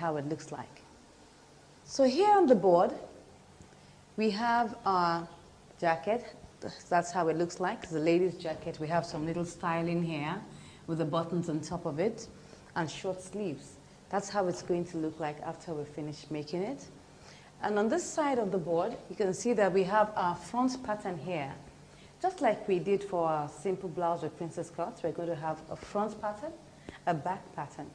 how it looks like. So here on the board, we have our jacket. That's how it looks like. It's a lady's jacket. We have some little styling here with the buttons on top of it and short sleeves. That's how it's going to look like after we finish making it. And on this side of the board, you can see that we have our front pattern here. Just like we did for our simple blouse with princess cuts, we're going to have a front pattern, a back pattern.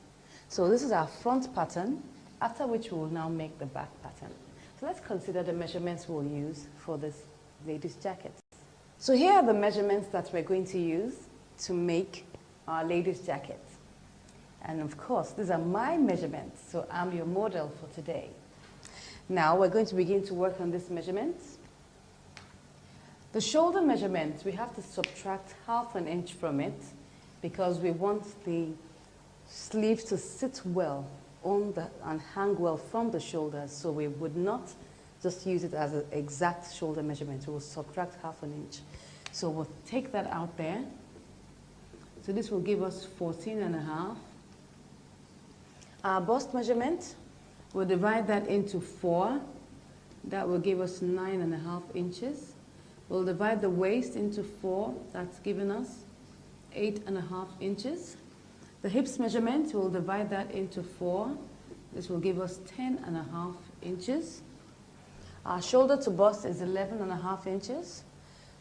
So this is our front pattern, after which we will now make the back pattern. So let's consider the measurements we'll use for this lady's jacket. So here are the measurements that we're going to use to make our lady's jacket. And of course, these are my measurements, so I'm your model for today. Now we're going to begin to work on these measurements. The shoulder measurement, we have to subtract ½ an inch from it because we want the sleeve to sit well on and hang well from the shoulders, so we would not just use it as an exact shoulder measurement. We will subtract ½ an inch. So we'll take that out there. So this will give us 14½. Our bust measurement, we'll divide that into 4. That will give us 9½ inches. We'll divide the waist into 4. That's giving us 8½ inches. The hips measurement, we'll divide that into 4. This will give us 10½ inches. Our shoulder to bust is 11½ inches.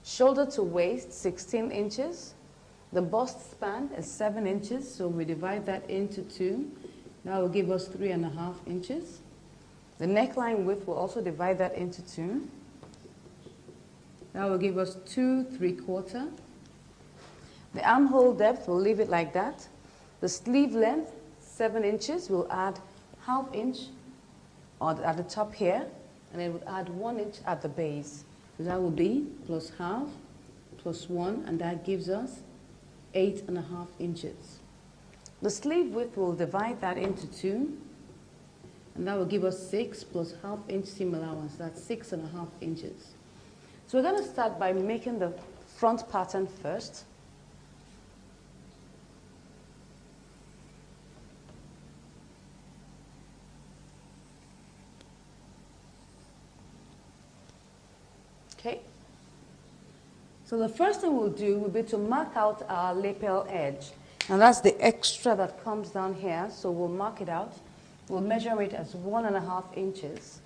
Shoulder to waist, 16 inches. The bust span is 7 inches, so we divide that into 2. That will give us 3½ inches. The neckline width will also divide that into 2. That will give us 2 3/4. The armhole depth, we'll leave it like that. The sleeve length, 7 inches. We'll add ½ inch at the top here, and then we'll add 1 inch at the base. So that will be plus ½ plus 1, and that gives us 8½ inches. The sleeve width, will divide that into 2, and that will give us 6 plus ½ inch seam allowance. That's 6½ inches. So we're going to start by making the front pattern first. Okay. So the first thing we'll do will be to mark out our lapel edge. And that's the extra that comes down here, so we'll mark it out. We'll measure it as 1½ inches.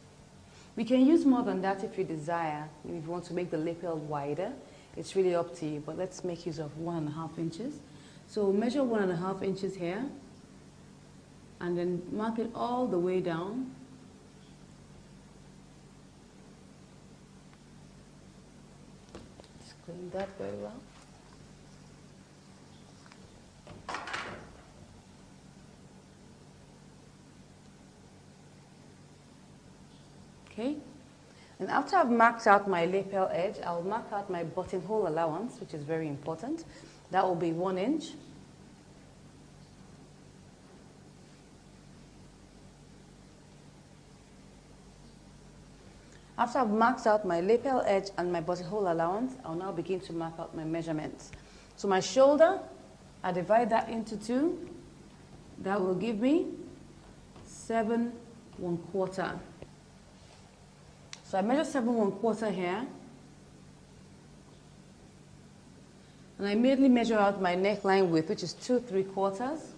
We can use more than that if you desire. If you want to make the lapel wider, it's really up to you, but let's make use of 1½ inches. So we'll measure 1½ inches here, and then mark it all the way down. Just clean that very well. Okay, and after I've marked out my lapel edge, I'll mark out my buttonhole allowance, which is very important. That will be 1 inch. After I've marked out my lapel edge and my buttonhole allowance, I'll now begin to mark out my measurements. So my shoulder, I divide that into 2. That will give me 7 1/4. So I measure 7 1/4 here. And I immediately measure out my neckline width, which is 2 3/4.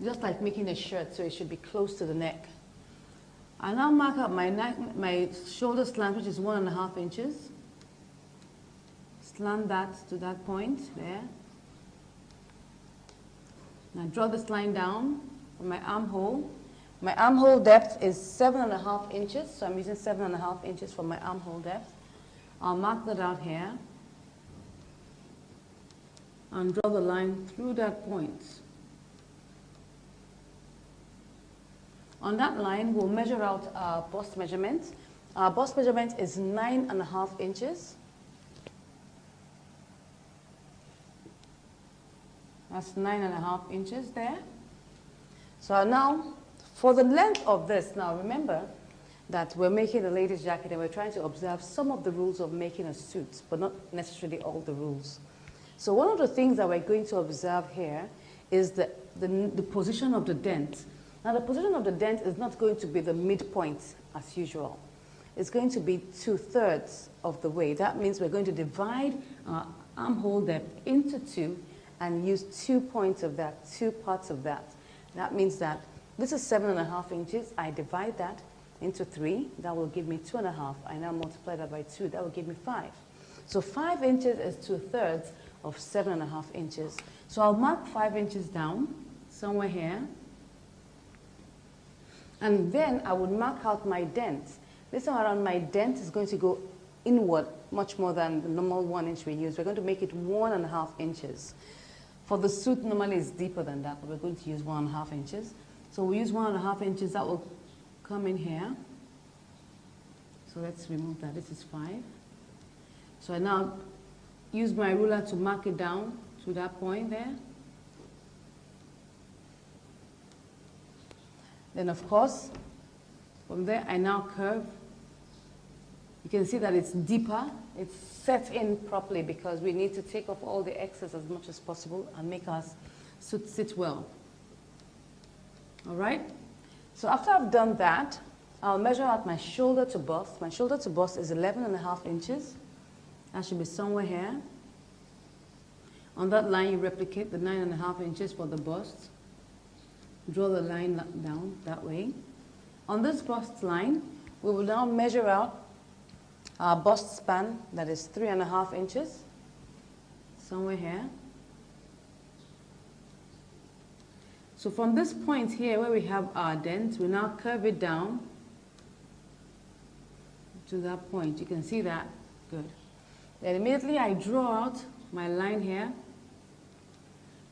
Just like making a shirt, so it should be close to the neck. I now mark out my shoulder slant, which is 1½ inches. Slant that to that point there. Now draw this line down for my armhole. My armhole depth is 7½ inches, so I'm using 7½ inches for my armhole depth. I'll mark that out here and draw the line through that point. On that line, we'll measure out our bust measurement. Our bust measurement is 9½ inches. That's 9½ inches there. So now, for the length of this, now remember that we're making a lady's jacket and we're trying to observe some of the rules of making a suit, but not necessarily all the rules. So one of the things that we're going to observe here is the position of the dent. Now, the position of the dent is not going to be the midpoint as usual. It's going to be 2/3 of the way. That means we're going to divide our armhole depth into 2 and use 2 points of that, 2 parts of that. That means that this is 7.5 inches. I divide that into 3. That will give me 2.5. I now multiply that by 2. That will give me 5. So 5 inches is 2/3 of 7.5 inches. So I'll mark 5 inches down somewhere here. And then I would mark out my dent. This time around, my dent is going to go inward much more than the normal 1 inch we use. We're going to make it 1.5 inches. For the suit, normally it's deeper than that, but we're going to use 1.5 inches. So we use 1.5 inches. That will come in here. So let's remove that. This is 5. So I now use my ruler to mark it down to that point there. Then, of course, from there, I now curve. You can see that it's deeper. It's set in properly because we need to take off all the excess as much as possible and make our suit sit well. All right? So after I've done that, I'll measure out my shoulder to bust. My shoulder to bust is 11.5 inches. That should be somewhere here. On that line, you replicate the 9.5 inches for the bust. Draw the line down that way. On this bust line, we will now measure out our bust span, that is 3.5 inches, somewhere here. So from this point here where we have our dent, we now curve it down to that point. You can see that. Good. Then immediately I draw out my line here.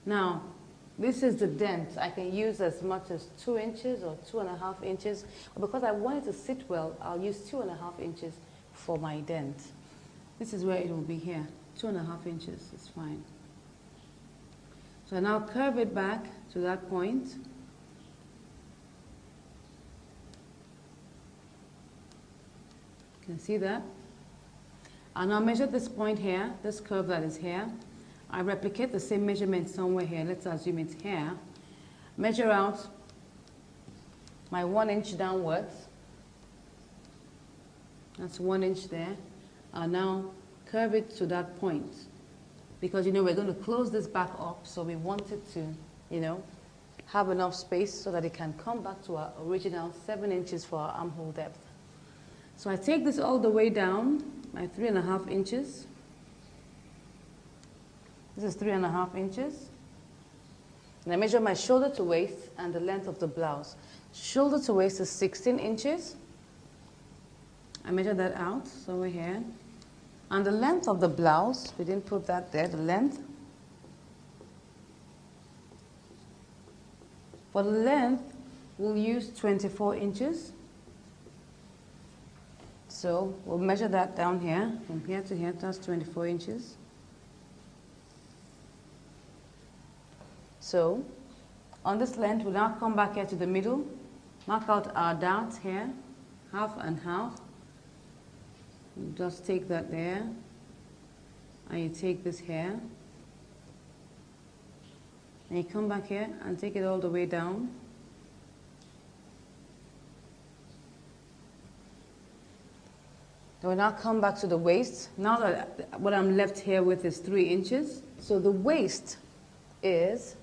Now, this is the dent. I can use as much as 2 inches or 2.5 inches. But because I want it to sit well, I'll use 2.5 inches for my dent. This is where it will be here. 2.5 inches is fine. So I now curve it back to that point. You can see that. I'll now measure this point here, this curve that is here. I replicate the same measurement somewhere here. Let's assume it's here. Measure out my 1 inch downwards. That's 1 inch there. I'll now curve it to that point. Because, you know, we're going to close this back up, so we want it to, you know, have enough space so that it can come back to our original 7 inches for our armhole depth. So I take this all the way down, my 3.5 inches. This is 3.5 inches. And I measure my shoulder to waist and the length of the blouse. Shoulder to waist is 16 inches. I measure that out, so we're here. And the length of the blouse, we didn't put that there, the length. For the length, we'll use 24 inches. So we'll measure that down here, from here to here, that's 24 inches. So on this length, we'll now come back here to the middle, mark out our darts here, half and half. You just take that there, and you take this here, and you come back here and take it all the way down. Then we'll now come back to the waist. Now that what I'm left here with is 3 inches. So the waist is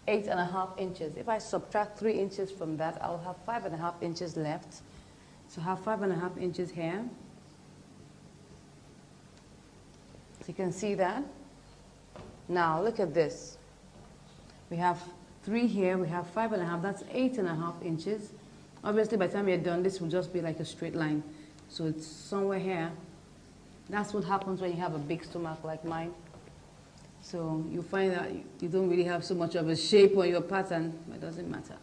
8.5 inches. If I subtract 3 inches from that, I'll have 5.5 inches left. So I have 5.5 inches here. So you can see that. Now look at this. We have 3 here, we have 5.5, that's 8.5 inches. Obviously by the time you're done, this will just be like a straight line. So it's somewhere here. That's what happens when you have a big stomach like mine. So you find that you don't really have so much of a shape on your pattern, but it doesn't matter.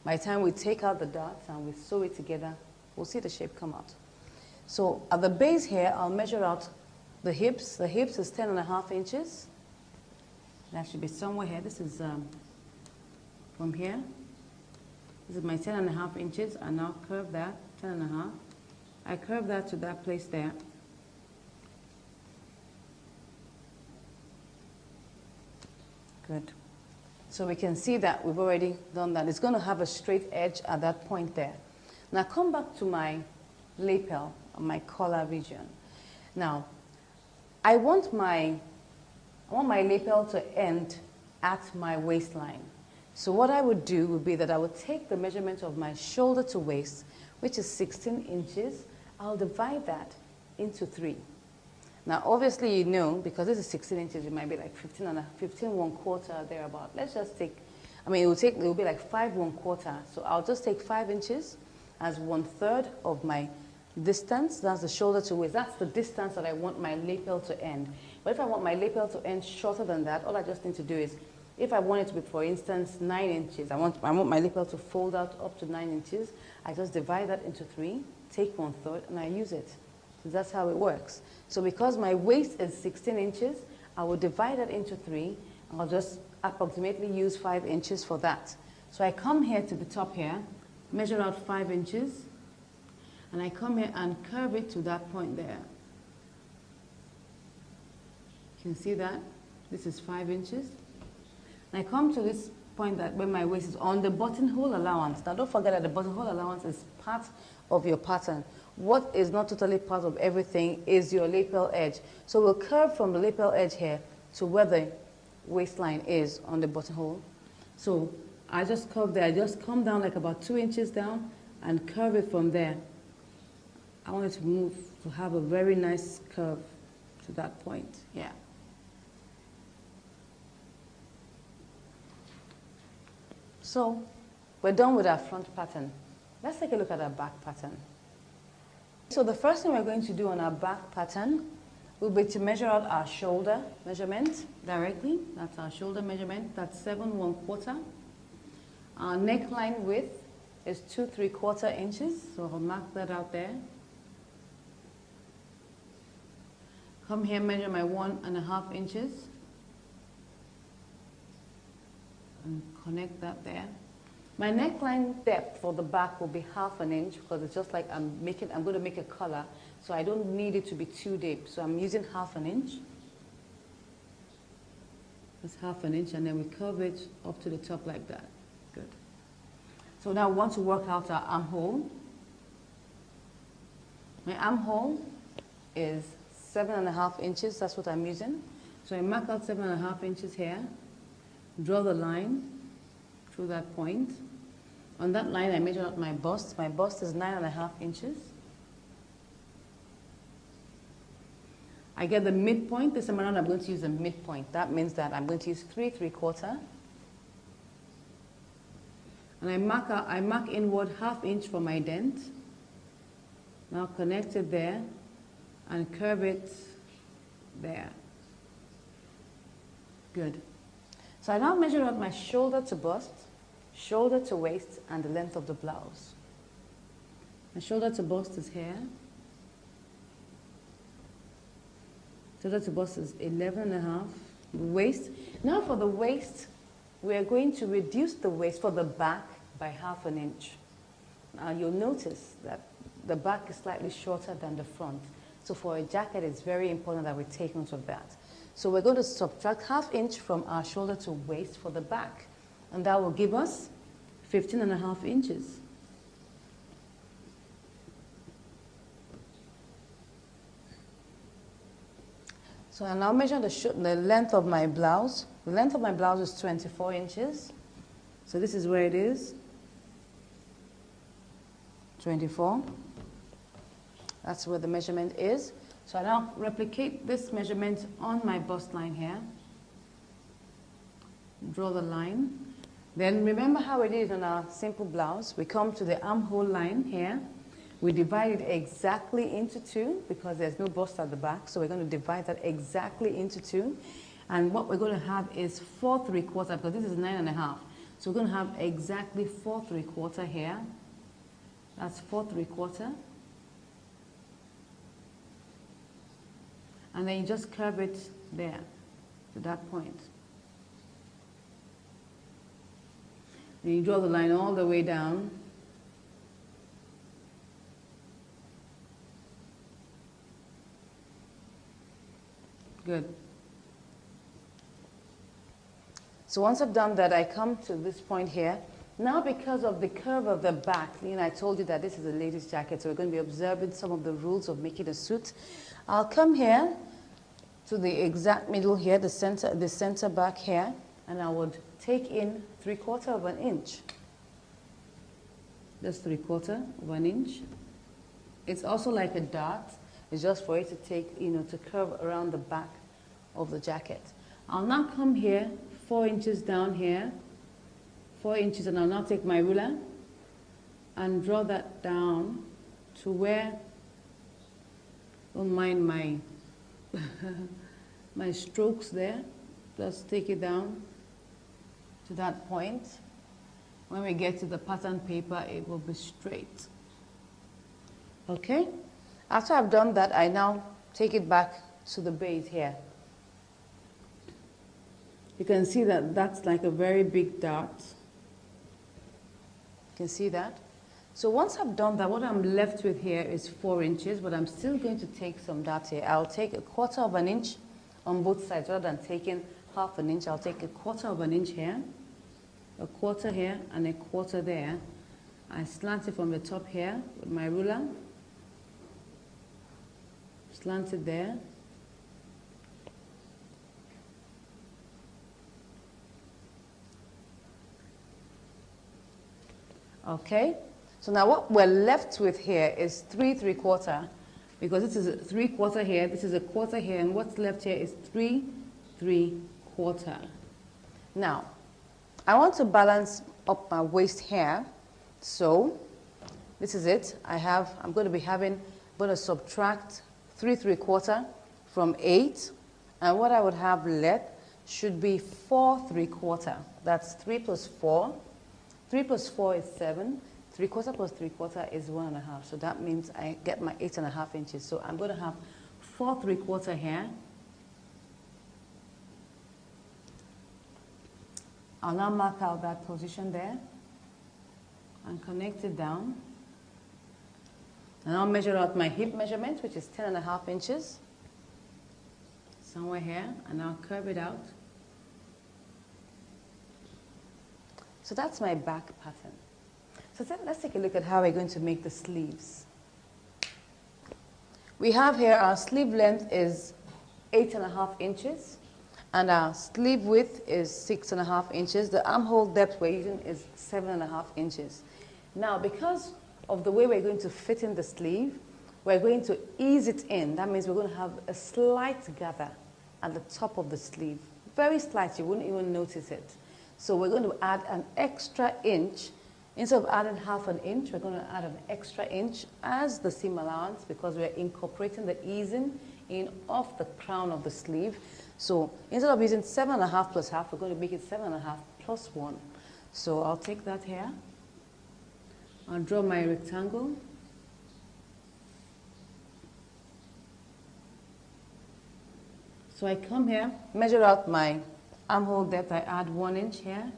By the time we take out the darts and we sew it together, we'll see the shape come out. So at the base here, I'll measure out the hips. The hips is 10.5 inches. That should be somewhere here. This is from here. This is my 10.5 inches. I now curve that, 10.5. I curve that to that place there. Good. So we can see that we've already done that. It's going to have a straight edge at that point there. Now come back to my lapel, my collar region. Now, I want my lapel to end at my waistline. So what I would do would be that I would take the measurement of my shoulder to waist, which is 16 inches. I'll divide that into 3. Now, obviously, you know, because this is 16 inches, it might be like 15 1/4, thereabout. Let's just take, I mean, it will be like 5 1/4. So I'll just take 5 inches as 1/3 of my distance. That's the shoulder to waist. That's the distance that I want my lapel to end. But if I want my lapel to end shorter than that, all I just need to do is, if I want it to be, for instance, 9 inches, I want my lapel to fold out up to 9 inches, I just divide that into 3, take 1/3, and I use it. So that's how it works. So because my waist is 16 inches, I will divide that into 3, and I'll just approximately use 5 inches for that. So I come here to the top here, measure out 5 inches, and I come here and curve it to that point there. You can see that? This is 5 inches. And I come to this point that where my waist is on the buttonhole allowance. Now don't forget that the buttonhole allowance is part of your pattern. What is not totally part of everything is your lapel edge. So we'll curve from the lapel edge here to where the waistline is on the buttonhole. So I just curve there. I just come down like about 2 inches down and curve it from there. I want it to move, to have a very nice curve to that point. Yeah. So we're done with our front pattern. Let's take a look at our back pattern. So the first thing we're going to do on our back pattern will be to measure out our shoulder measurement directly. That's our shoulder measurement. That's 7 1/4. Our neckline width is 2 3/4 inches. So I'll mark that out there. Come here, measure my 1.5 inches. And connect that there. My neckline depth for the back will be 1/2 inch because it's just like I'm going to make a collar, so I don't need it to be too deep. So I'm using 1/2 inch. That's 1/2 inch, and then we curve it up to the top like that. Good. So now we want to work out our armhole. My armhole is 7.5 inches. That's what I'm using. So I mark out 7.5 inches here. Draw the line through that point. On that line, I measure out my bust. My bust is 9.5 inches. I get the midpoint. This time around, I'm going to use the midpoint. That means that I'm going to use 3 3/4. And I mark inward 1/2 inch for my dent. Now connect it there and curve it there. Good. So I now measure out my shoulder to bust, shoulder to waist, and the length of the blouse. My shoulder to bust is here. Shoulder to bust is 11.5. Waist. Now for the waist, we are going to reduce the waist for the back by 1/2 inch. Now you'll notice that the back is slightly shorter than the front. So for a jacket, it's very important that we take note of that. So we're going to subtract 1/2 inch from our shoulder to waist for the back. And that will give us 15.5 inches. So I now measure the length of my blouse. The length of my blouse is 24 inches. So this is where it is. 24. That's where the measurement is. So I now replicate this measurement on my bust line here. Draw the line. Then remember how it is on our simple blouse. We come to the armhole line here. We divide it exactly into 2 because there's no bust at the back. So we're going to divide that exactly into 2. And what we're going to have is 4 3/4 because this is 9.5. So we're going to have exactly 4 3/4 here. That's 4 3/4. And then you just curve it there to that point. Then you draw the line all the way down. Good. So once I've done that, I come to this point here. Now because of the curve of the back, I told you that this is a lady's jacket, so we're going to be observing some of the rules of making a suit. I'll come here to the exact middle here, the center back here, and I would take in 3/4 of an inch. Just 3/4 of an inch. It's also like a dot. It's just for it to take, to curve around the back of the jacket. I'll now come here, 4 inches down here, 4 inches, and I'll now take my ruler and draw that down to where, don't mind my, my strokes there. Just take it down to that point. When we get to the pattern paper, it will be straight. Okay? After I've done that, I now take it back to the base here. You can see that that's like a very big dot. You can see that? So once I've done that, what I'm left with here is 4 inches, but I'm still going to take some dots here. I'll take 1/4 of an inch on both sides. Rather than taking 1/2 an inch, I'll take 1/4 of an inch here, 1/4 here, and 1/4 there. I slant it from the top here with my ruler. Slant it there. Okay, so now what we're left with here is 3/3/4, because this is a 3/4 here, this is a 1/4 here, and what's left here is 3/3/4. Now, I want to balance up my waist here, so this is it. I'm going to subtract 3/3/4 from 8, and what I would have left should be 4/3/4. That's 3 plus 4. 3 plus 4 is 7. 3/4 plus 3/4 is 1.5. So that means I get my 8.5 inches. So I'm going to have 4/3/4 here. I'll now mark out that position there and connect it down. And I'll measure out my hip measurement, which is 10.5 inches. Somewhere here, and I'll curve it out. So that's my back pattern. So let's take a look at how we're going to make the sleeves. We have here our sleeve length is 8.5 inches, and our sleeve width is 6.5 inches. The armhole depth we're using is 7.5 inches. Now, because of the way we're going to fit in the sleeve, we're going to ease it in. That means we're going to have a slight gather at the top of the sleeve. Very slight, you wouldn't even notice it. So we're going to add an extra inch. Instead of adding 1/2 inch, we're going to add an extra inch as the seam allowance, because we're incorporating the easing in off the crown of the sleeve. So instead of using 7.5 plus 1/2, we're going to make it 7.5 plus 1. So I'll take that here. I'll draw my rectangle. So I come here, measure out my armhole depth. I add 1 inch here.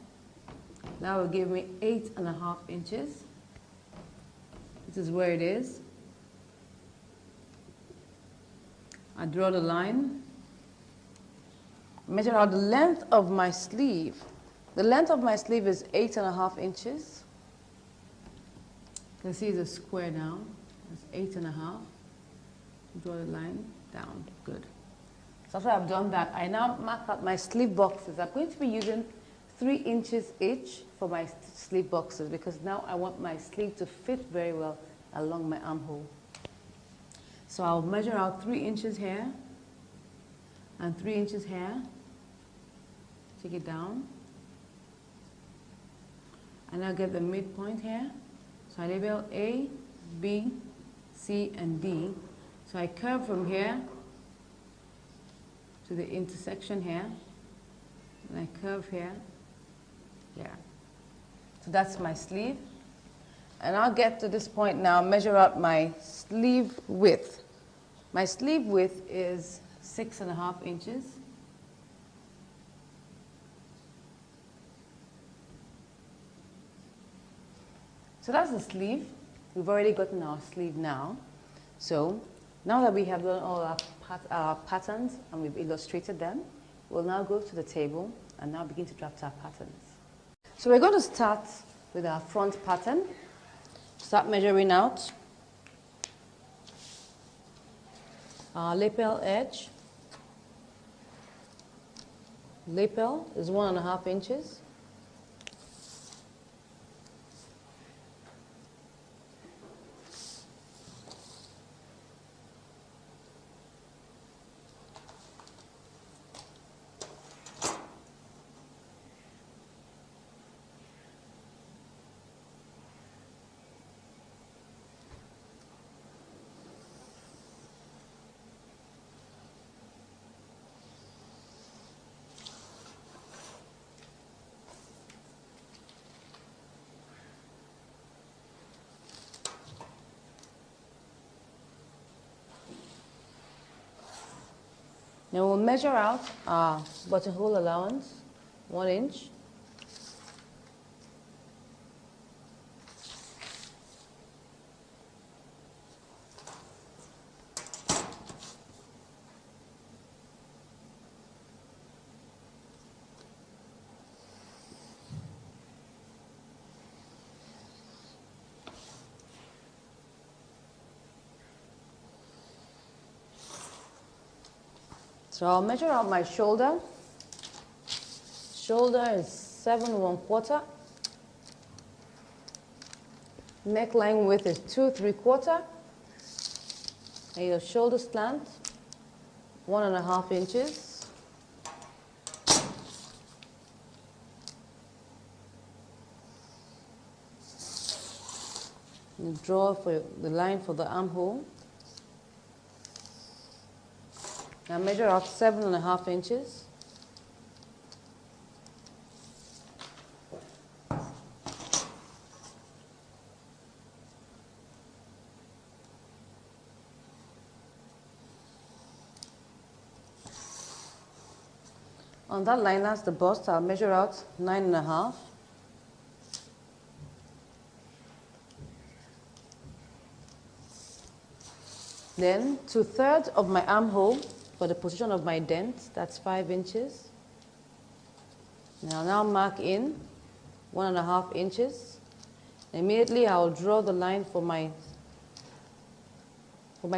That will give me 8.5 inches. This is where it is. I draw the line. Measure out the length of my sleeve. The length of my sleeve is 8.5 inches. You can see it's a square now. It's 8.5. Draw the line down. Good. So after I've done that, I now mark out my sleeve boxes. I'm going to be using 3 inches each for my sleeve boxes, because now I want my sleeve to fit very well along my armhole. So I'll measure out 3 inches here and 3 inches here. Take it down. And I'll get the midpoint here. So I label A, B, C, and D. So I curve from here to the intersection here, and I curve here. Yeah. So that's my sleeve. And I'll get to this point now, measure out my sleeve width. My sleeve width is 6.5 inches. So that's the sleeve. We've already gotten our sleeve now. So now that we have done all our patterns and we've illustrated them, we'll now go to the table and now begin to draft our patterns. So we're going to start with our front pattern. Start measuring out our lapel edge. Lapel is 1.5 inches. Now we'll measure out our buttonhole allowance, 1 inch. So I'll measure out my shoulder. Shoulder is 7 1/4. Neckline width is 2 3/4. And your shoulder slant, 1.5 inches. You draw for the line for the armhole. Now measure out 7.5 inches. On that line, that's the bust. I'll measure out 9.5. Then 2/3 of my armhole for the position of my dent, that's 5 inches. Now mark in 1.5 inches. Immediately I'll draw the line for my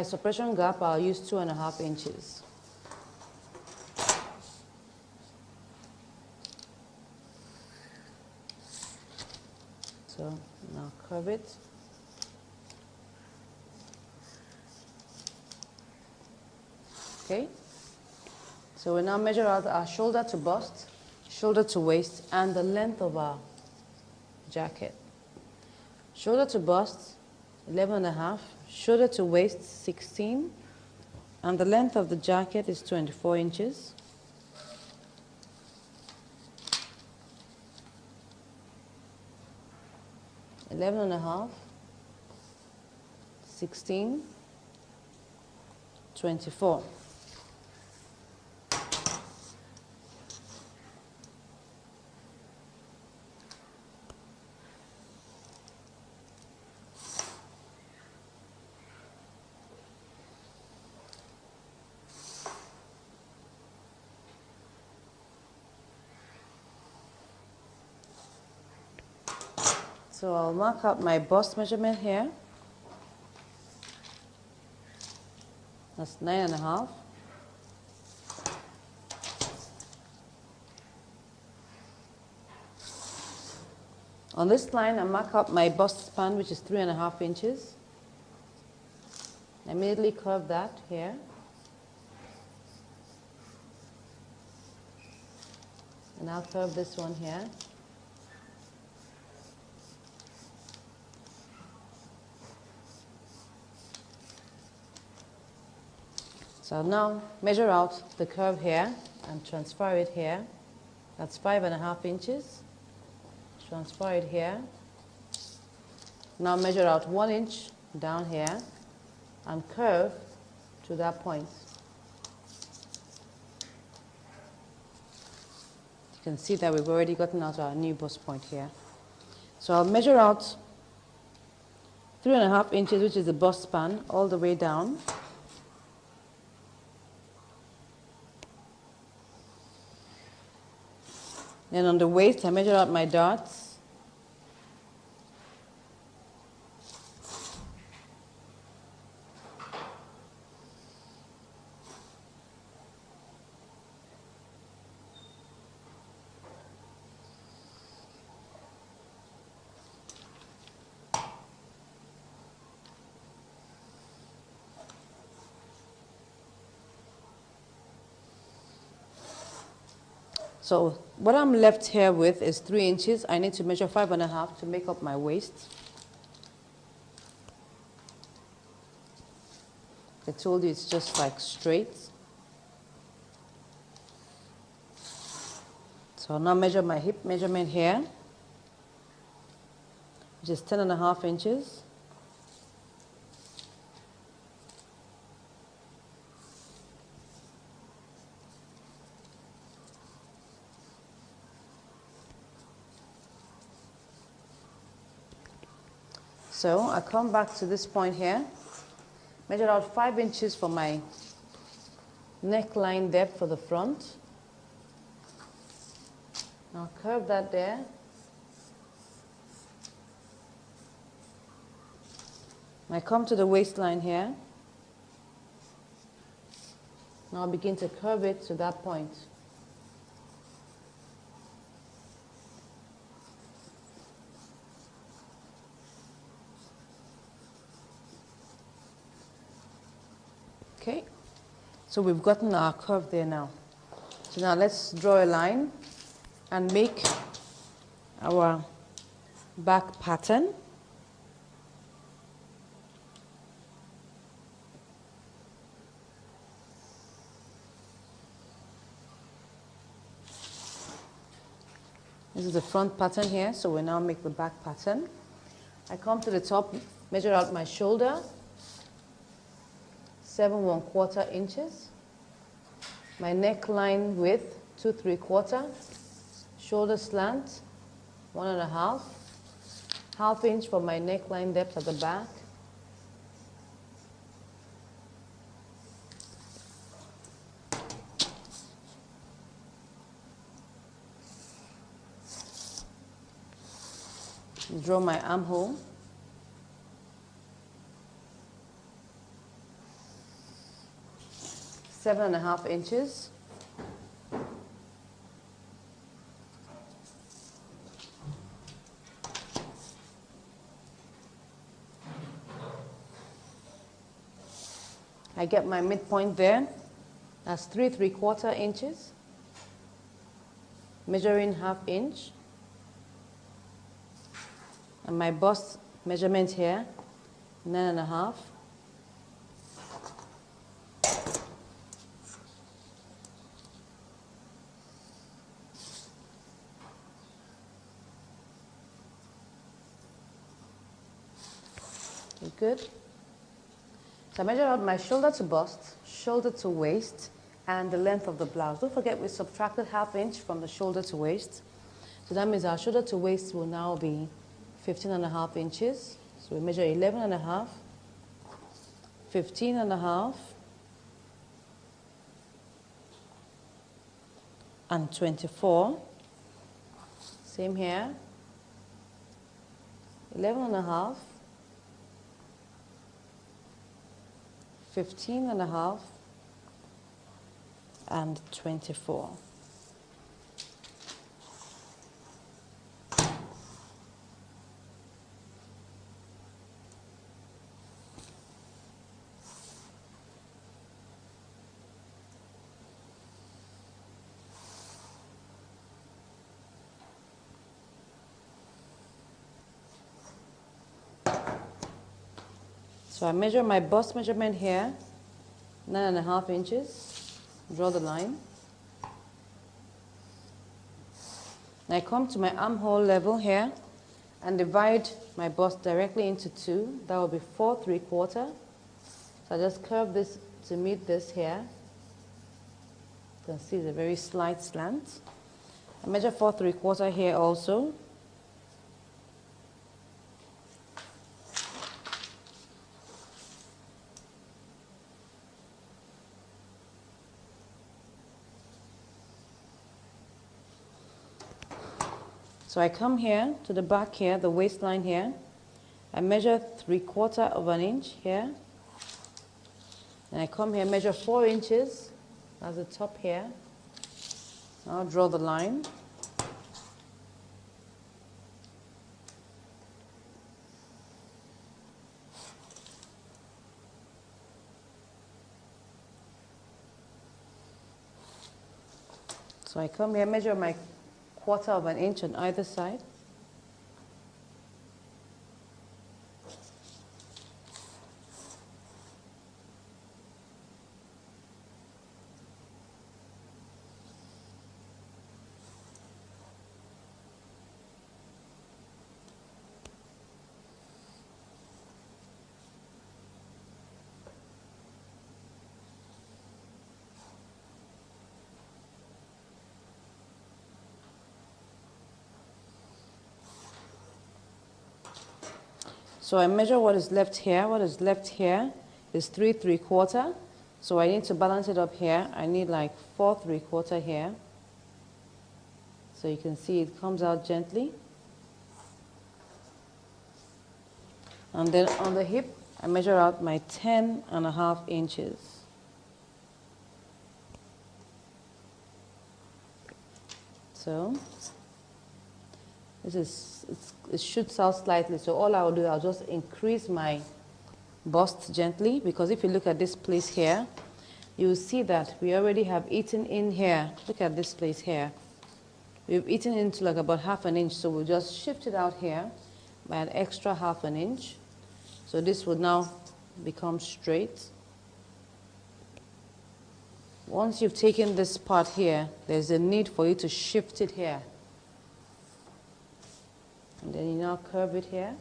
suppression gap. I'll use 2.5 inches. So now curve it. Okay, so we now measure out our shoulder to bust, shoulder to waist, and the length of our jacket. Shoulder to bust, 11.5, shoulder to waist, 16, and the length of the jacket is 24 inches. Eleven and a half, 16, 24. So I'll mark out my bust measurement here. That's 9.5. On this line, I mark out my bust span, which is 3.5 inches. I immediately curve that here. And I'll curve this one here. So I'll now measure out the curve here and transfer it here. That's 5.5 inches. Transfer it here. Now measure out 1 inch down here and curve to that point. You can see that we've already gotten out our new bust point here. So I'll measure out 3.5 inches, which is the bust span, all the way down. And on the waist, I measure out my darts. So what I'm left here with is 3 inches. I need to measure 5.5 to make up my waist. I told you it's just like straight. So I'll now measure my hip measurement here, which is 10.5 inches. So I come back to this point here, measure out 5 inches for my neckline depth for the front. I'll curve that there. I come to the waistline here. Now I'll begin to curve it to that point. Okay, so we've gotten our curve there now. So now let's draw a line and make our back pattern. This is the front pattern here, so we now make the back pattern. I come to the top, measure out my shoulder, 7 1/4 inches. My neckline width, 2 3/4. Shoulder slant, 1.5. ½ inch for my neckline depth at the back. Draw my armhole. Seven and a half inches. I get my midpoint there. That's 3 3/4 inches. Measuring ½ inch. And my bust measurement here, 9.5. Okay, good. So I measure out my shoulder to bust, shoulder to waist, and the length of the blouse. Don't forget we subtracted ½ inch from the shoulder to waist. So that means our shoulder to waist will now be 15.5 inches. So we measure 11.5, 15.5, and 24. Same here. 11.5, 15.5, and 24. So I measure my bust measurement here, 9.5 inches. Draw the line. And I come to my armhole level here and divide my bust directly into 2. That will be 4 3/4. So I just curve this to meet this here. You can see the very slight slant. I measure 4 3/4 here also. So I come here to the back here, the waistline here. I measure 3/4 of an inch here. And I come here, measure 4 inches. That's the top here. I'll draw the line. So I come here, measure my 1/4 of an inch on either side. So I measure what is left here. What is left here is 3 3/4. So I need to balance it up here. I need like 4 3/4 here. So you can see it comes out gently. And then on the hip, I measure out my 10.5 inches. So it shoots out slightly, so all I will do, I'll just increase my bust gently, because if you look at this place here, you will see that we already have eaten in here. Look at this place here. We've eaten into like about 1/2 inch, so we'll just shift it out here by an extra 1/2 inch. So this will now become straight. Once you've taken this part here, there's a need for you to shift it here. And then you now curve it here.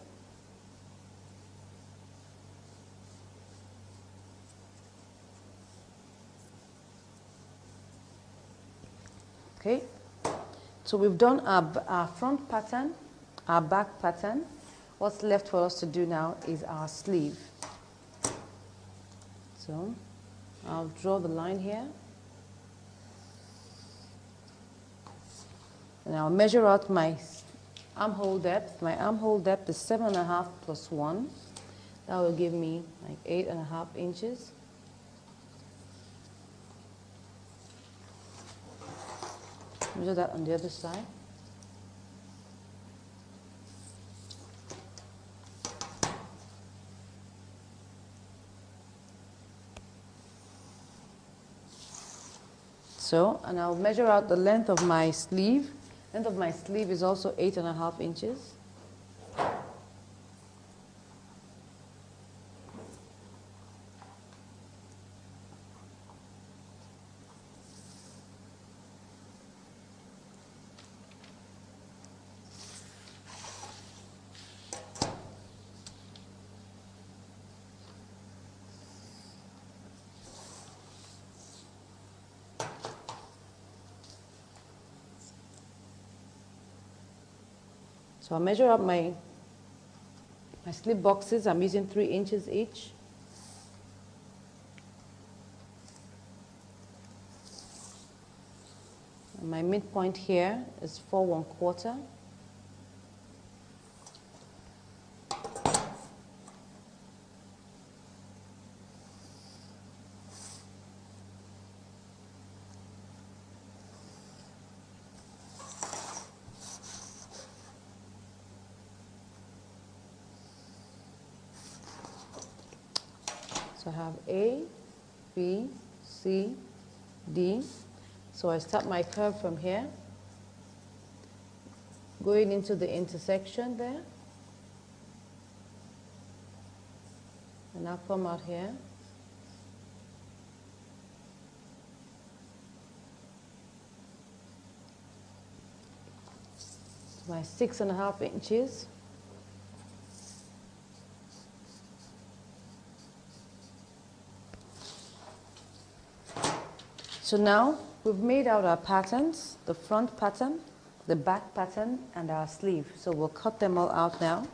Okay, so we've done our front pattern, our back pattern. What's left for us to do now is our sleeve. So I'll draw the line here. And I'll measure out my armhole depth. My armhole depth is 7.5 plus 1. That will give me like 8.5 inches. Measure that on the other side. So, and I'll measure out the length of my sleeve. Length of my sleeve is also 8.5 inches. So I'll measure up my slip boxes. I'm using 3 inches each. And my midpoint here is 4 1/4. So I have A, B, C, D. So I start my curve from here, going into the intersection there. And I'll come out here. So my 6.5 inches. So now we've made out our patterns, the front pattern, the back pattern, and our sleeve. So we'll cut them all out now.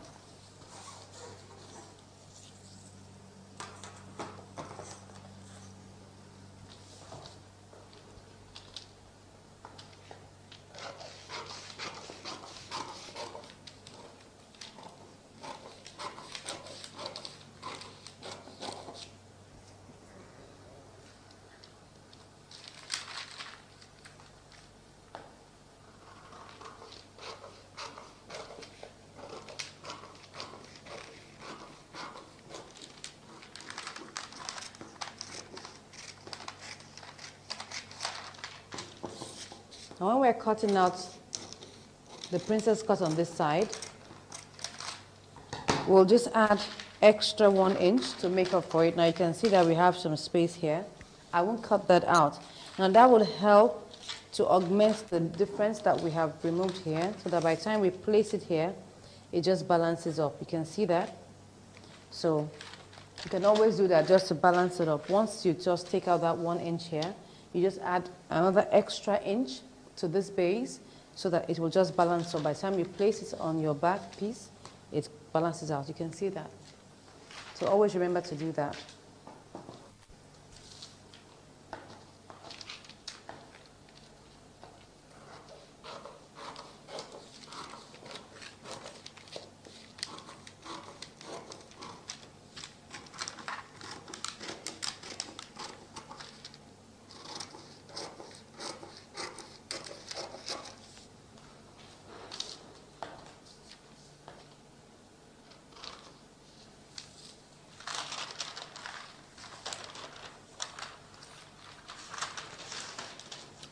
And when we're cutting out the princess cut on this side, we'll just add extra 1 inch to make up for it. Now you can see that we have some space here. I won't cut that out. Now that will help to augment the difference that we have removed here, so that by the time we place it here, it just balances up. You can see that. So you can always do that just to balance it up. Once you just take out that 1 inch here, you just add another extra inch to this base so that it will just balance. So by the time you place it on your back piece, it balances out. You can see that. So always remember to do that.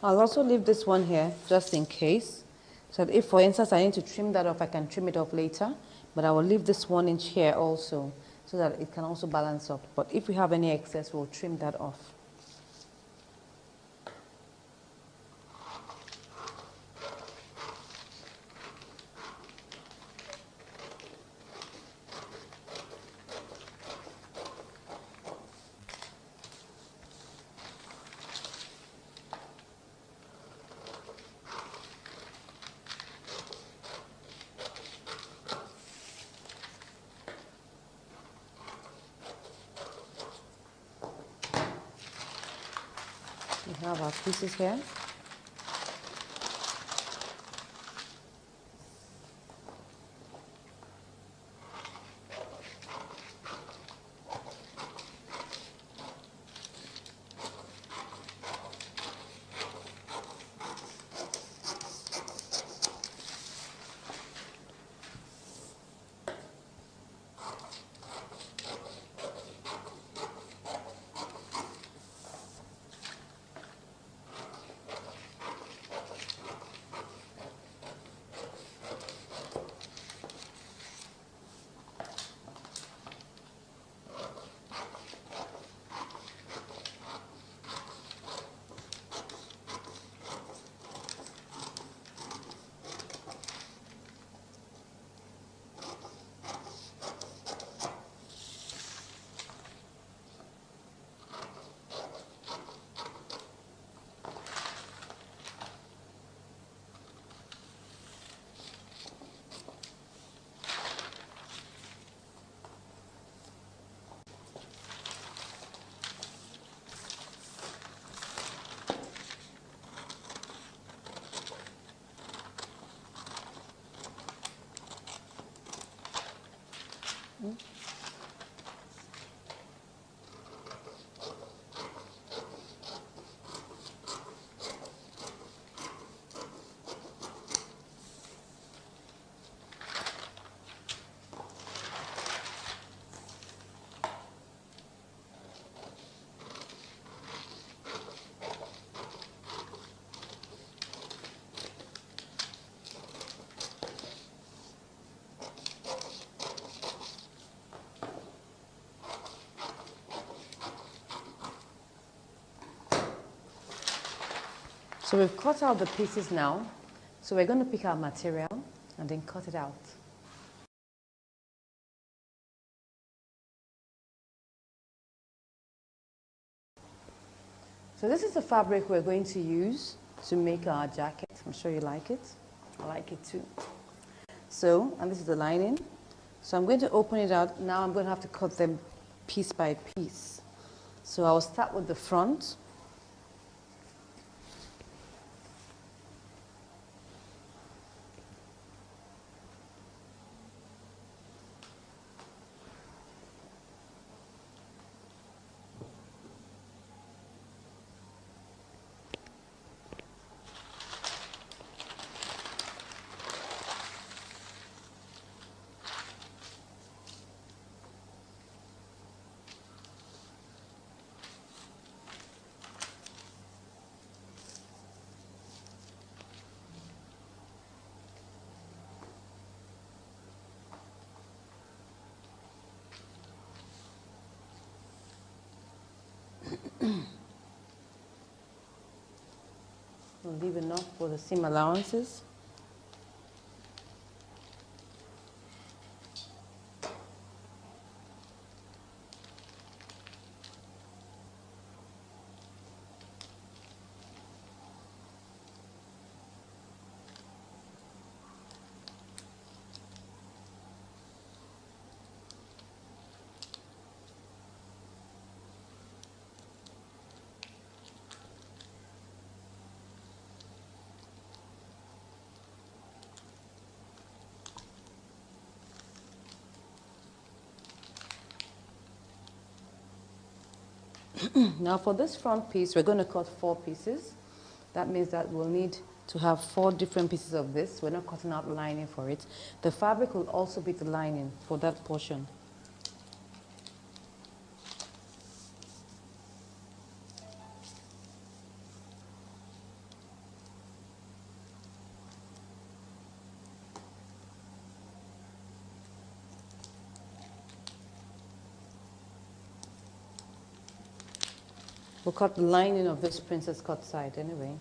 I'll also leave this one here just in case, so that if, for instance, I need to trim that off, I can trim it off later. But I will leave this 1 inch here also, so that it can also balance up. But if we have any excess, we'll trim that off. We have our pieces here. So we've cut out the pieces now. So we're going to pick our material and then cut it out. So this is the fabric we're going to use to make our jacket. I'm sure you like it. I like it too. So, and this is the lining. So I'm going to open it out. Now I'm going to have to cut them piece by piece. So I'll start with the front. We'll leave enough for the seam allowances. Now for this front piece, we're going to cut 4 pieces. That means that we'll need to have 4 different pieces of this. We're not cutting out lining for it. The fabric will also be the lining for that portion. We'll cut the lining of this princess cut side anyway.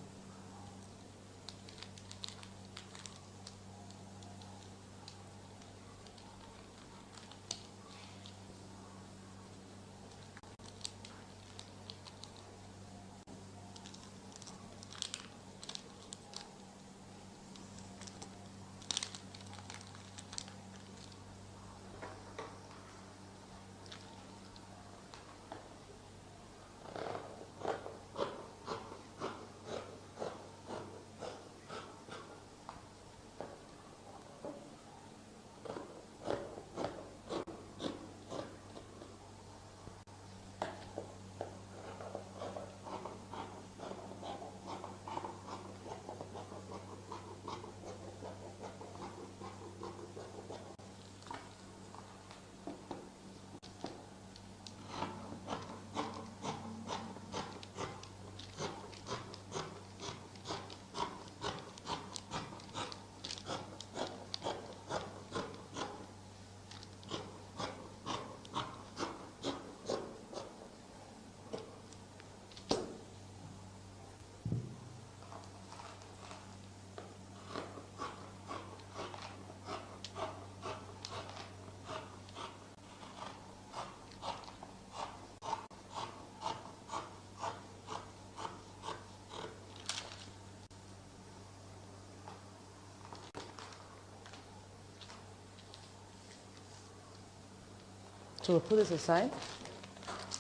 So we'll put this aside.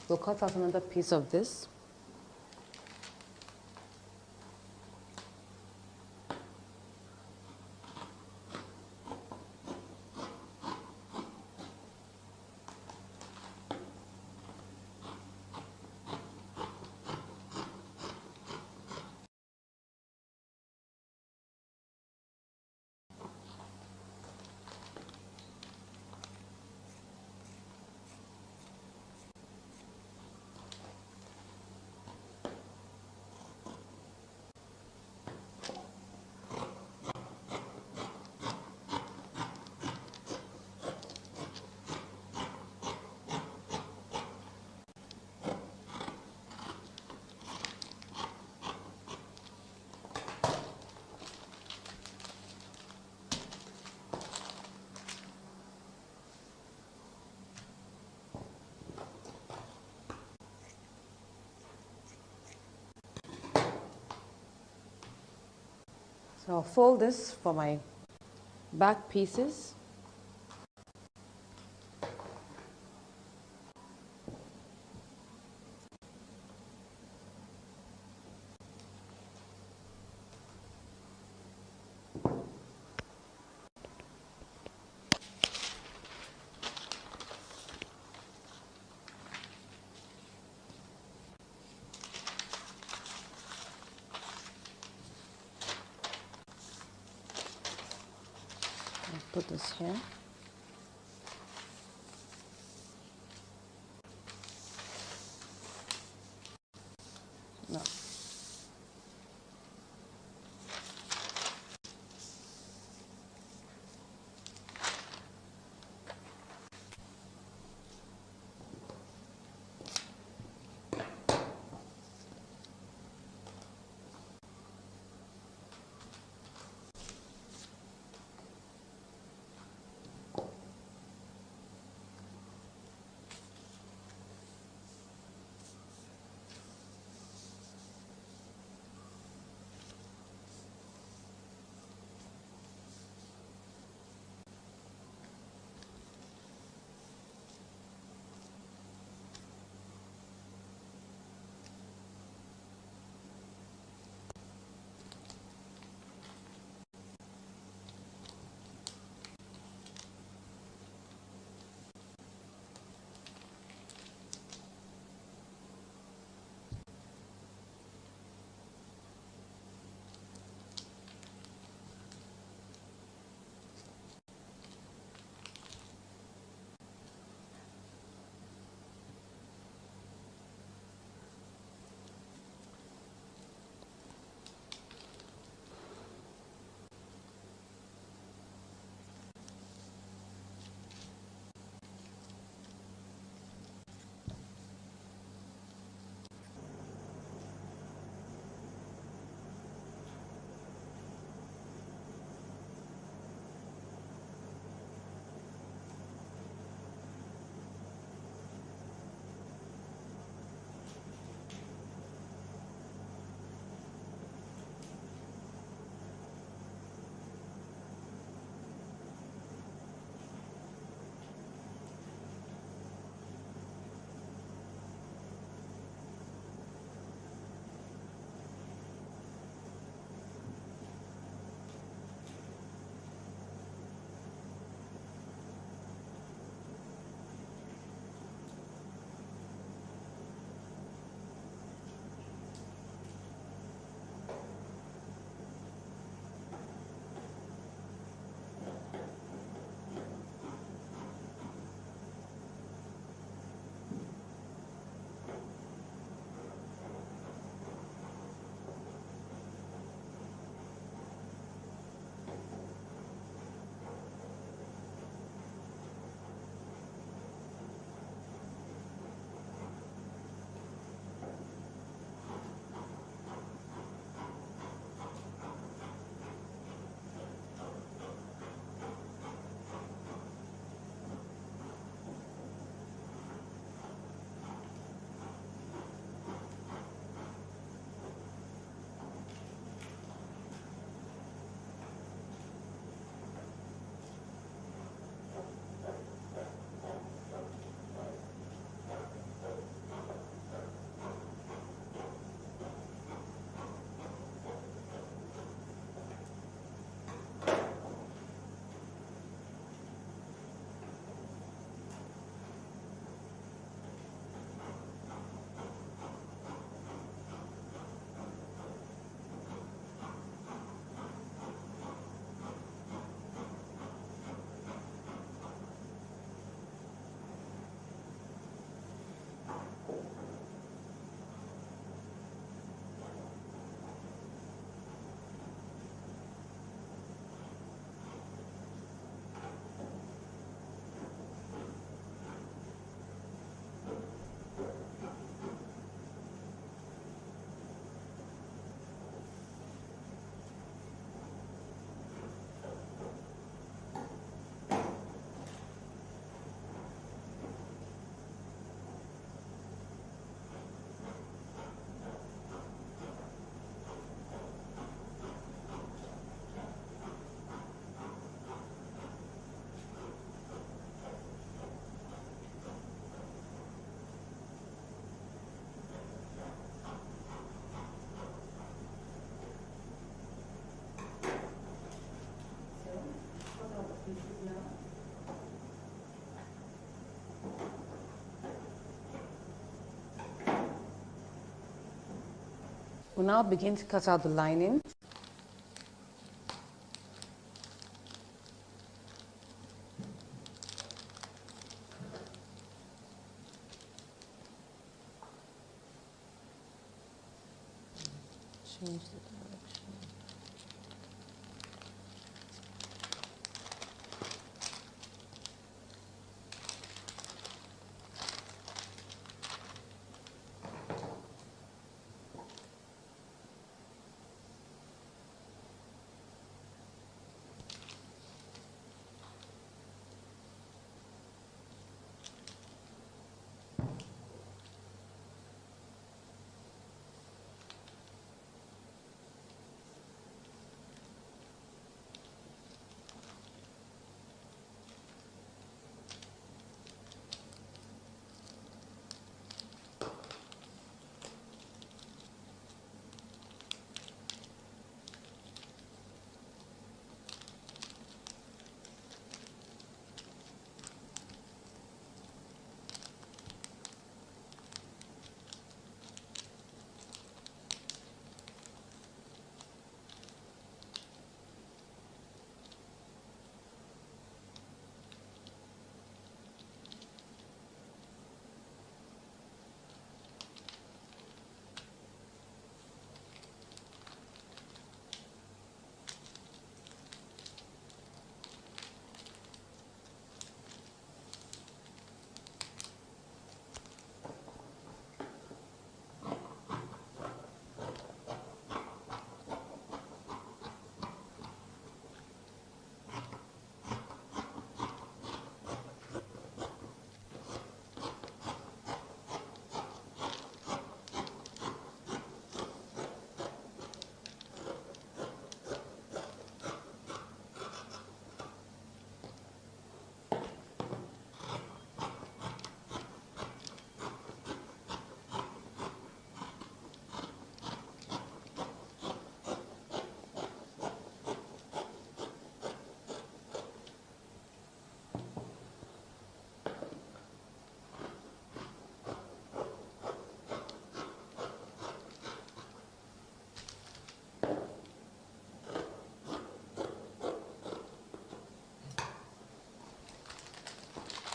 We'll cut out another piece of this. So I'll fold this for my back pieces. Put this here. No. We'll now begin to cut out the lining. Change the direction.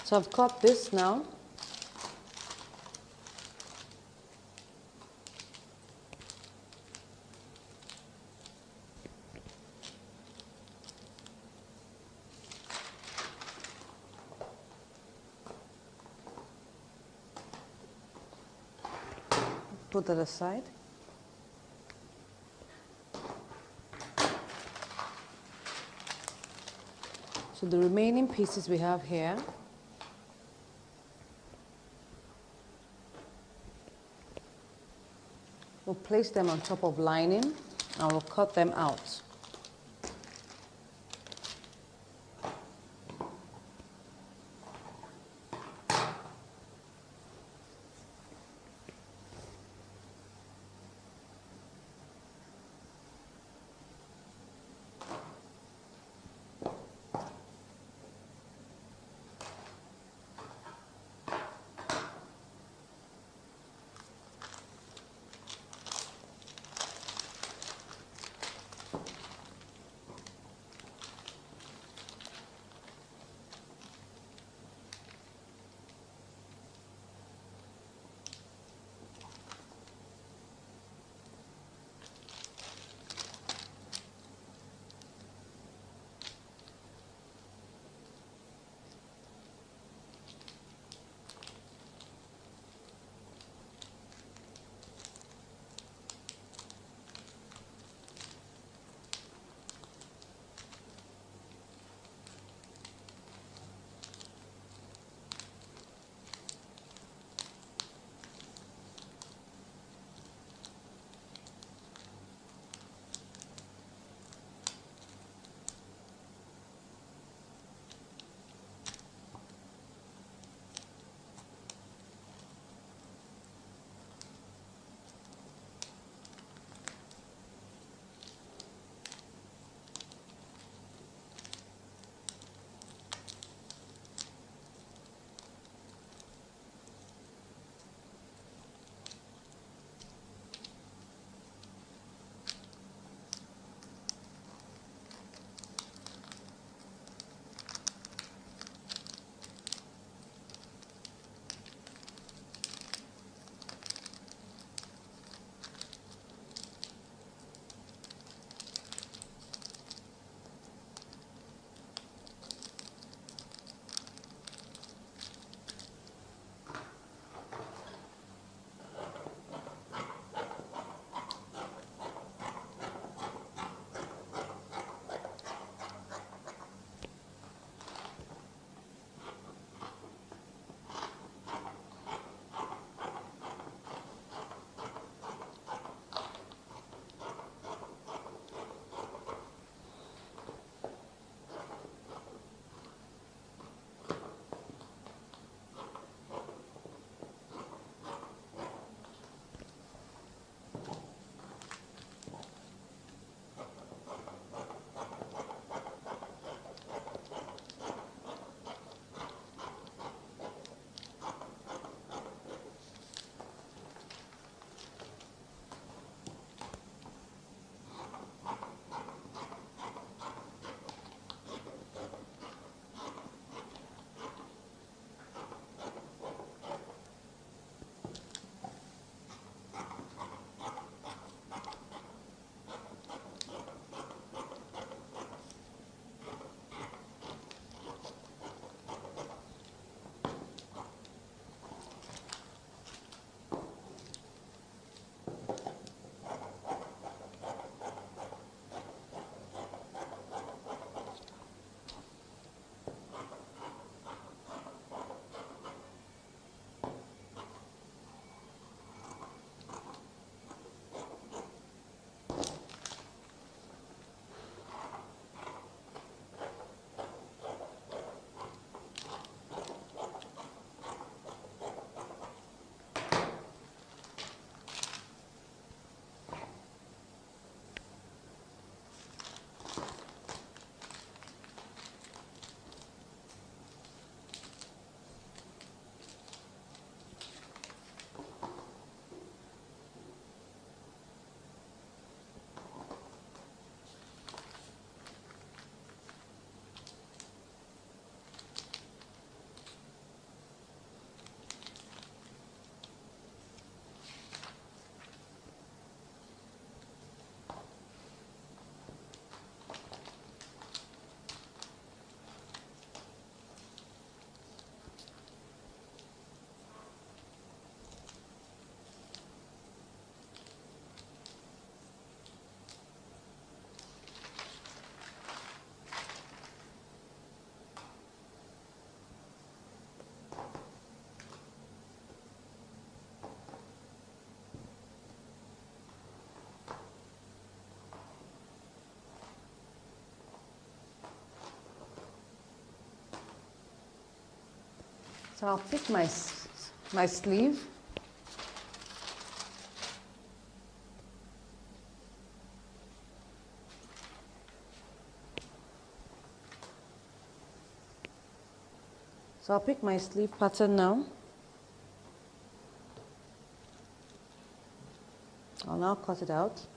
So I've cut this now. Put that aside. So the remaining pieces we have here, we'll place them on top of lining and we'll cut them out. So I'll pick my sleeve. So I'll pick my sleeve pattern now. I'll now cut it out.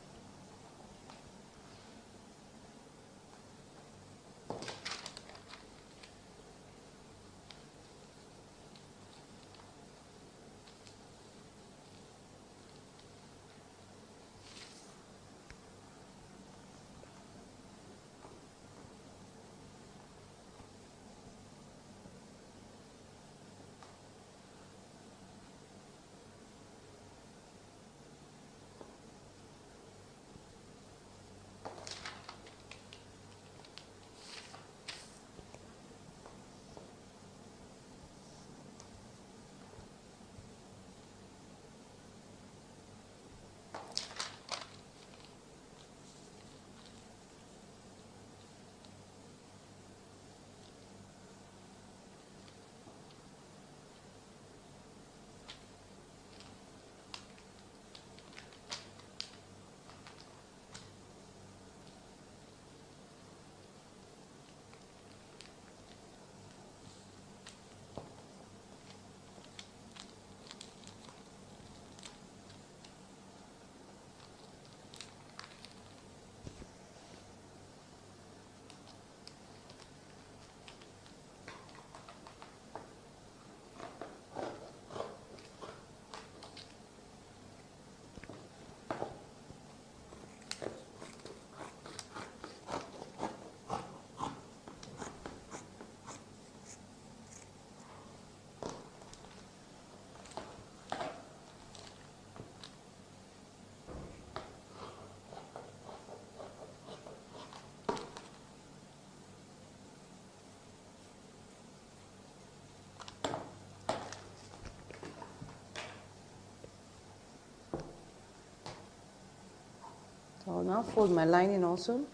So I'll now fold my lining also.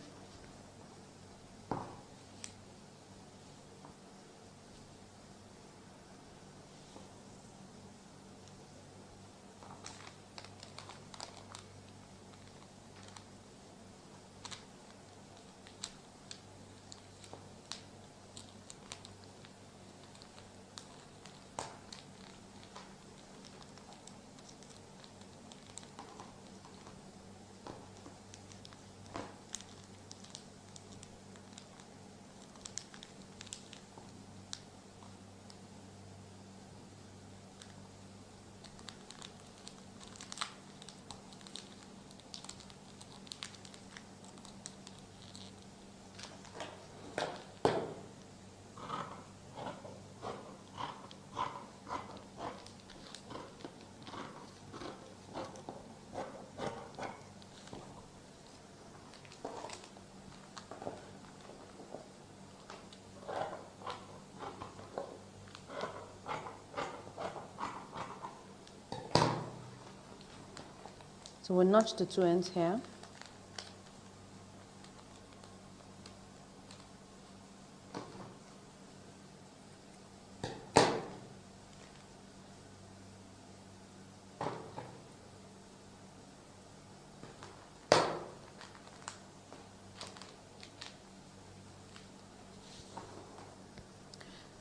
So we'll notch the two ends here.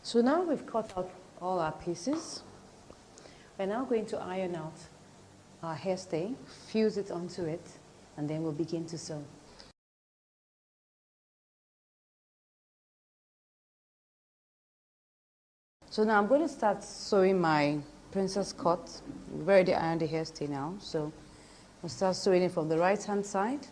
So now we've cut out all our pieces. We're now going to iron out our hairstay, fuse it onto it, and then we'll begin to sew. So now I'm going to start sewing my princess cut. We've already ironed the hairstay now, so we'll start sewing it from the right hand side.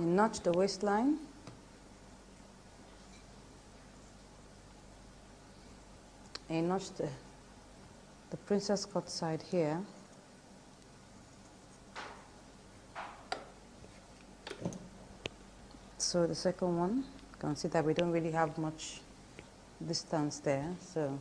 You notch the waistline. And you notch the princess cut side here. So the second one, you can see that we don't really have much distance there, so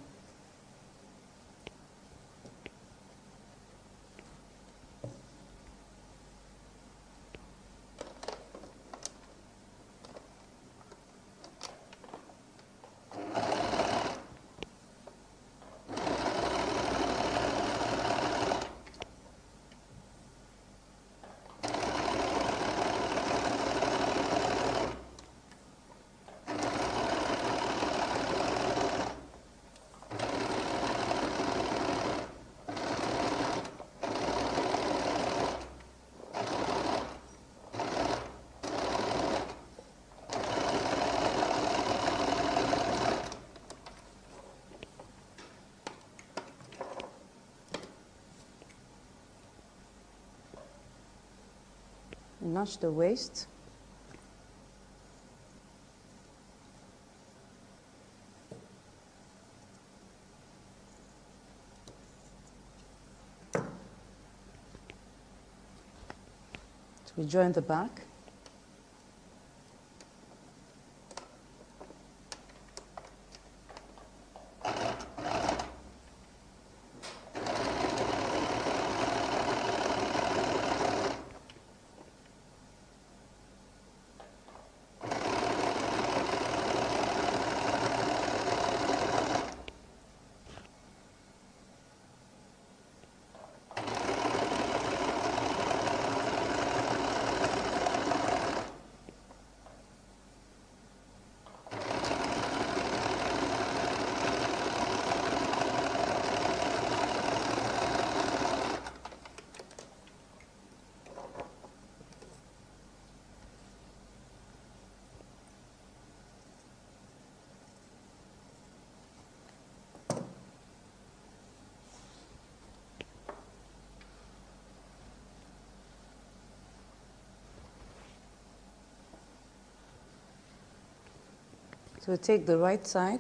notch the waist. So we join the back. So we take the right side,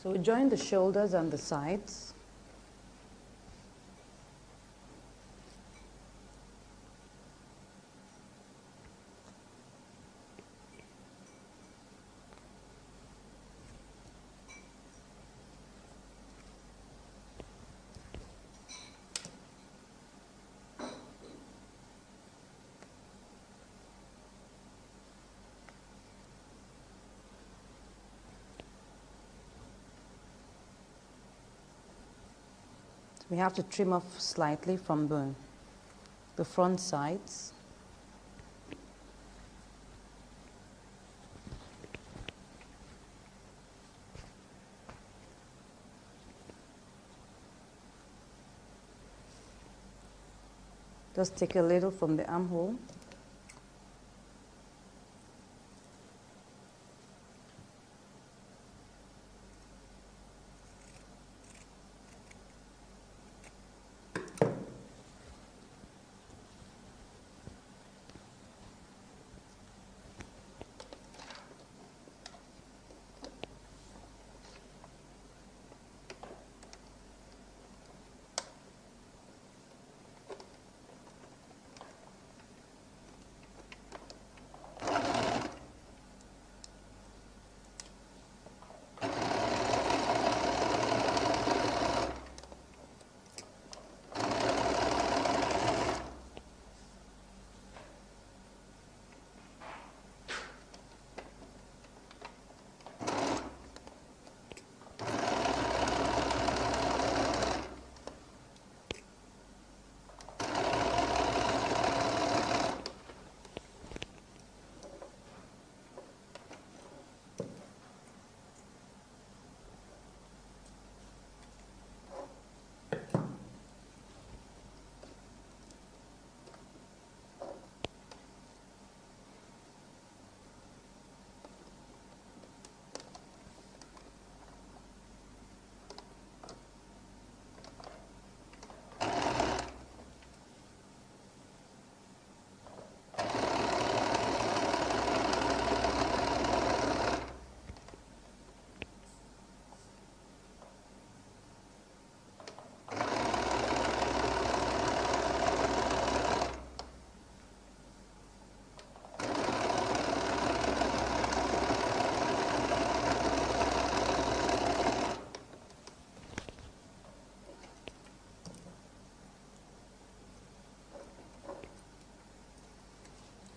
So we join the shoulders and the sides. We have to trim off slightly from the front sides. Just take a little from the armhole.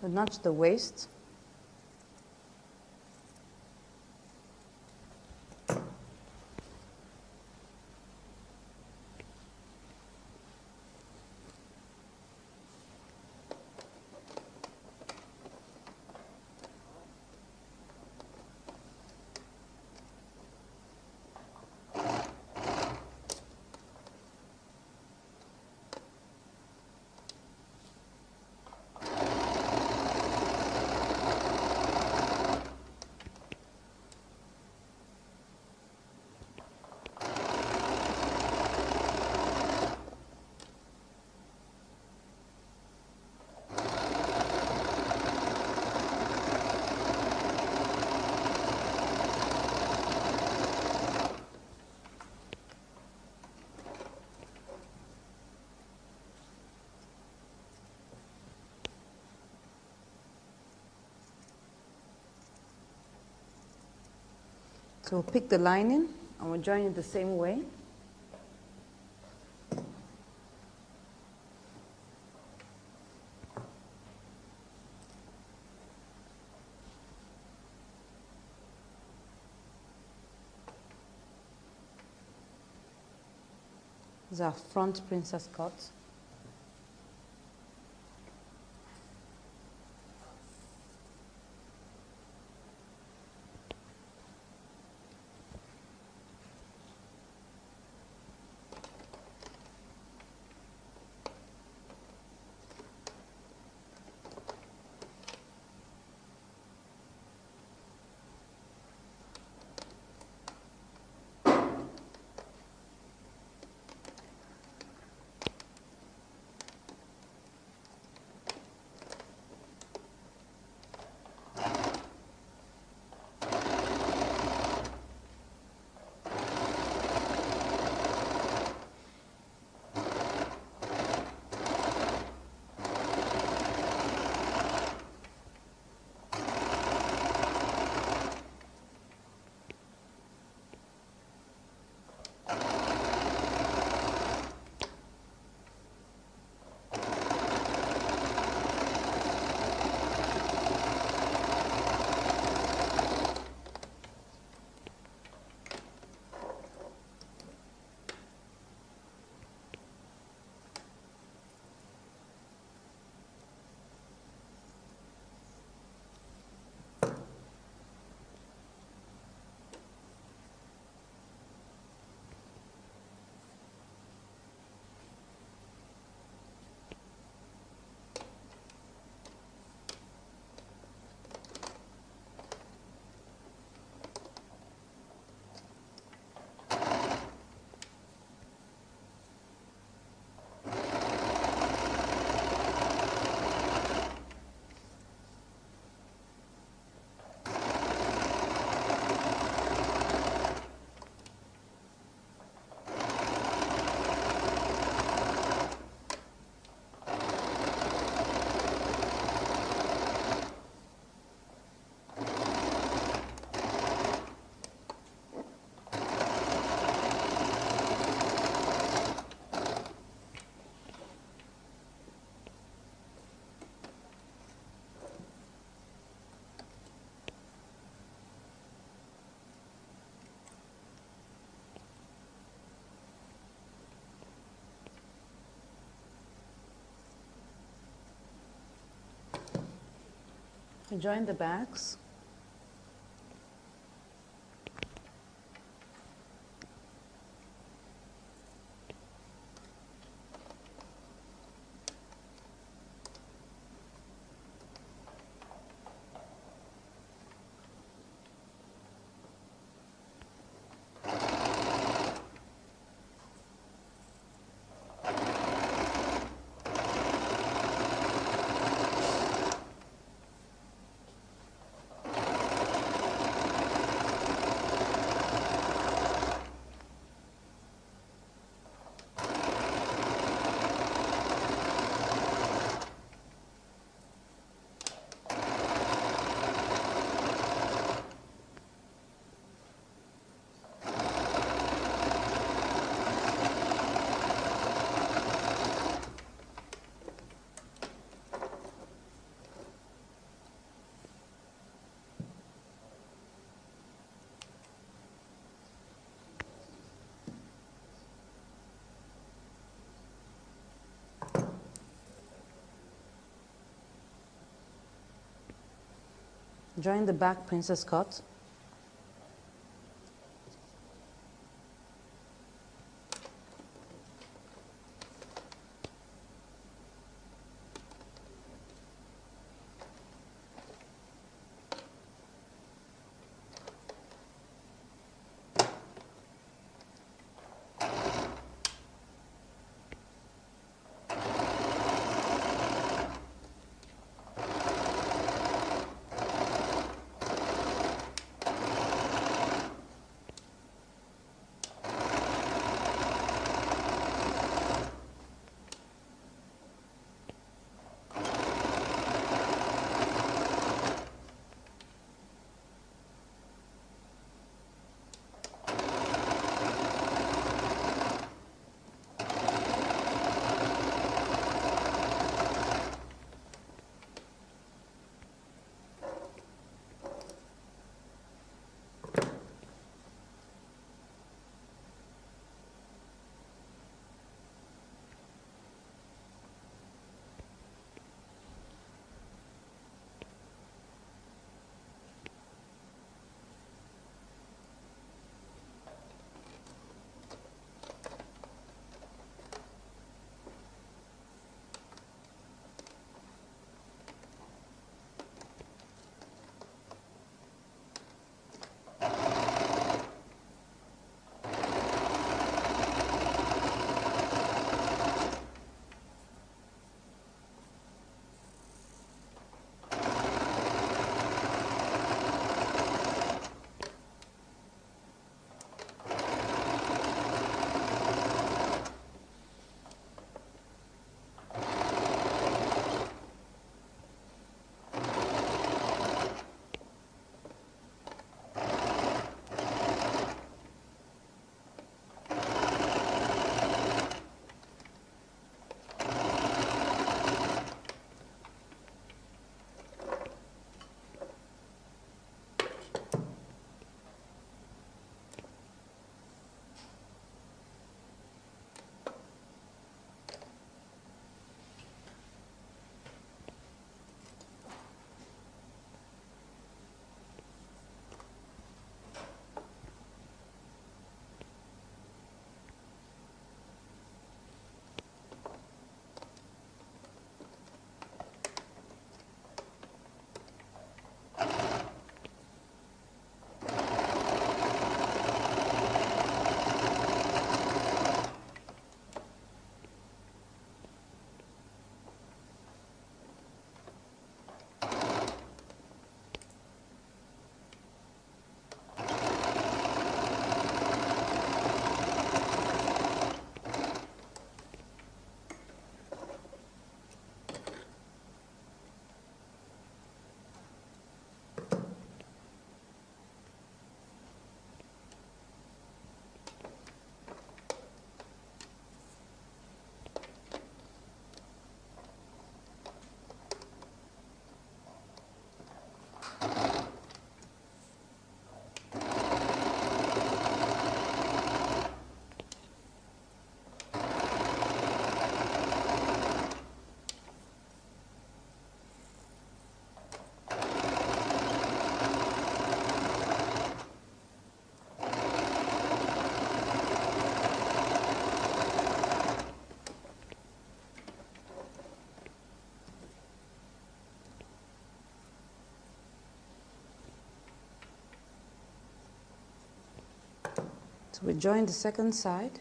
We'll notch the waist. So we'll pick the lining and we'll join it the same way. This is our front princess cut. Join the backs. Join the back princess cut. So we join the second side.